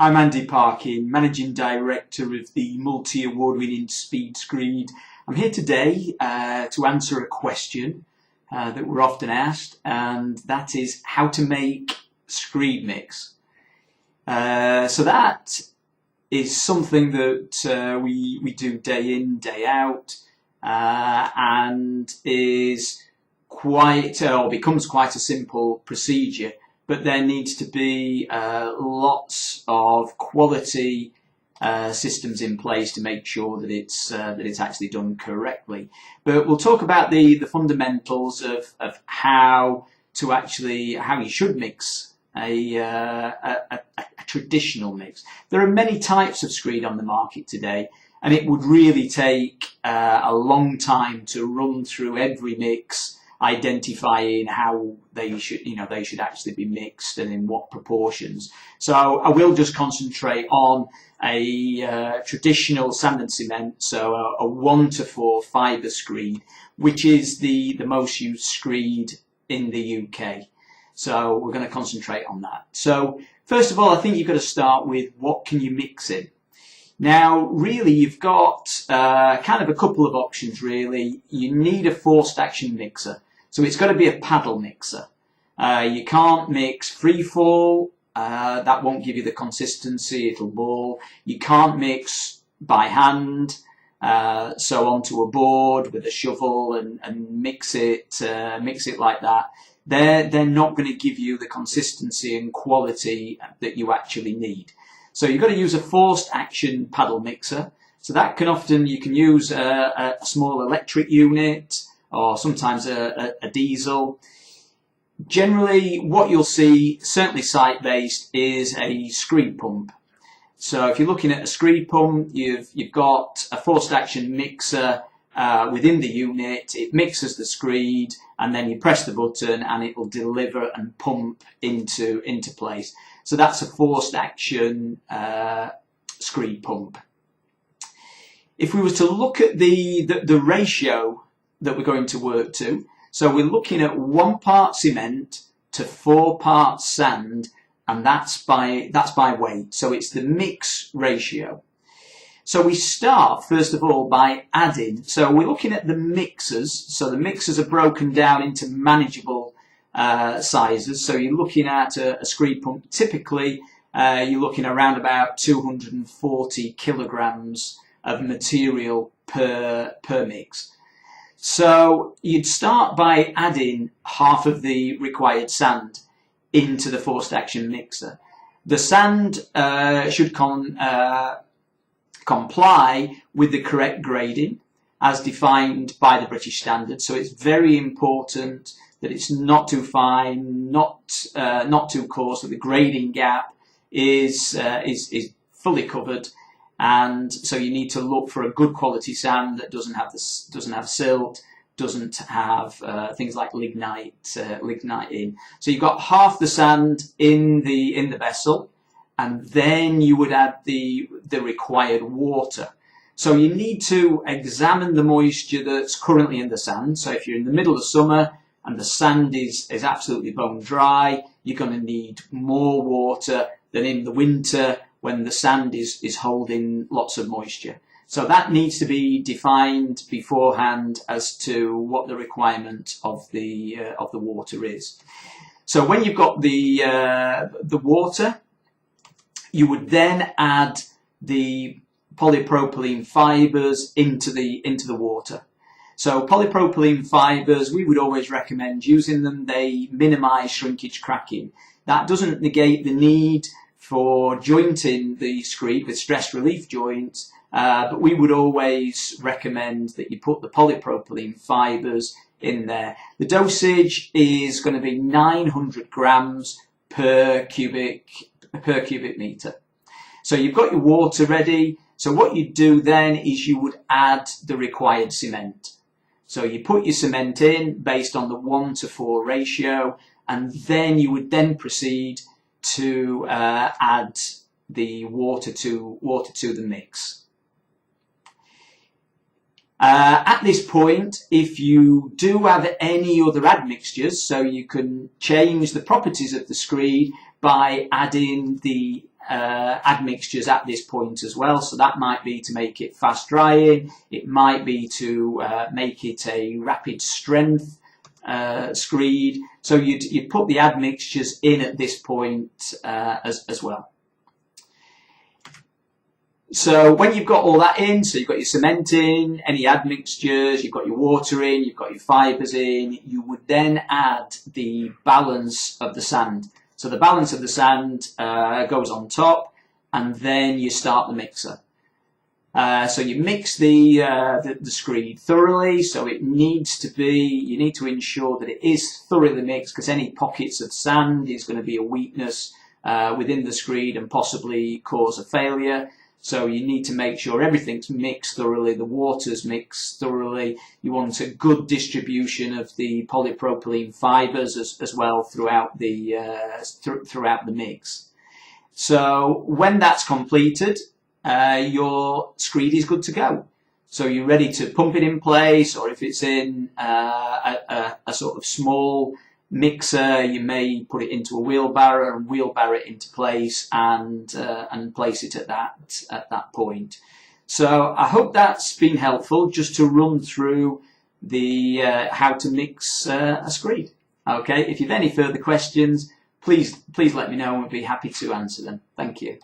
I'm Andy Parkin, Managing Director of the Multi-Award Winning Speed Screed. I'm here today to answer a question that we're often asked, and that is how to make screed mix. So that is something that we do day in, day out, and is quite, or becomes quite a simple procedure. But there needs to be lots of quality systems in place to make sure that it's actually done correctly. But we'll talk about the fundamentals of how you should mix a traditional mix. There are many types of screed on the market today, and it would really take a long time to run through every mix, identifying how they should actually be mixed and in what proportions. So I will just concentrate on a traditional sand and cement, so a 1:4 fibre screed, which is the most used screed in the UK. So we're going to concentrate on that. So first of all, I think you've got to start with what can you mix in. Now, really, you've got kind of a couple of options, really. You need a forced action mixer. So it's got to be a paddle mixer. You can't mix free fall. That won't give you the consistency. It'll ball. You can't mix by hand. So onto a board with a shovel and mix it like that. They're not going to give you the consistency and quality that you actually need. So you've got to use a forced action paddle mixer. So that you can use a small electric unit, or sometimes a diesel. Generally, what you'll see, certainly site-based, is a screed pump. So if you're looking at a screed pump, you've got a forced action mixer within the unit. It mixes the screed, and then you press the button and it will deliver and pump into place. So that's a forced action screed pump. If we were to look at the ratio that we're going to work to, so we're looking at 1 part cement to 4 parts sand, and that's by weight. So it's the mix ratio. So we start first of all by adding. So we're looking at the mixers. So the mixers are broken down into manageable sizes. So you're looking at a screed pump. Typically, you're looking around about 240 kilograms of material per mix. So you'd start by adding half of the required sand into the forced action mixer. The sand should comply with the correct grading as defined by the British standard. So it's very important that it's not too fine, not too coarse, that the grading gap is fully covered. And so you need to look for a good quality sand that doesn't have silt, doesn't have things like lignite in. So you've got half the sand in the vessel, and then you would add the required water. So you need to examine the moisture that's currently in the sand. So if you're in the middle of summer and the sand is absolutely bone dry, you're going to need more water than in the winter when the sand is holding lots of moisture. So that needs to be defined beforehand as to what the requirement of the water is. So when you've got the water, you would then add the polypropylene fibres into the water. So polypropylene fibres, we would always recommend using them. They minimise shrinkage cracking. That doesn't negate the need for jointing the screed with stress relief joints, but we would always recommend that you put the polypropylene fibres in there. The dosage is going to be 900 grams per cubic metre. So you've got your water ready. So what you do then is you would add the required cement. So you put your cement in based on the 1:4 ratio, and then you would then proceed to add the water to the mix. At this point, if you do have any other admixtures, so you can change the properties of the screed by adding the admixtures at this point as well. So that might be to make it fast drying, it might be to make it a rapid strength screed. So you'd put the admixtures in at this point as well. So when you've got all that in, so you've got your cement in, any admixtures, you've got your water in, you've got your fibres in, you would then add the balance of the sand. So the balance of the sand goes on top, and then you start the mixer. So you mix the screed thoroughly, so it needs to be, you need to ensure that it is thoroughly mixed, because any pockets of sand is going to be a weakness within the screed and possibly cause a failure. So you need to make sure everything's mixed thoroughly, the water's mixed thoroughly. You want a good distribution of the polypropylene fibres as well throughout the mix. So when that's completed, your screed is good to go. So you're ready to pump it in place, or if it's in a sort of small mixer, you may put it into a wheelbarrow and wheelbarrow it into place and place it at that point. So I hope that's been helpful, just to run through the how to mix a screed. Okay, if you've any further questions, please let me know and we'll be happy to answer them. Thank you.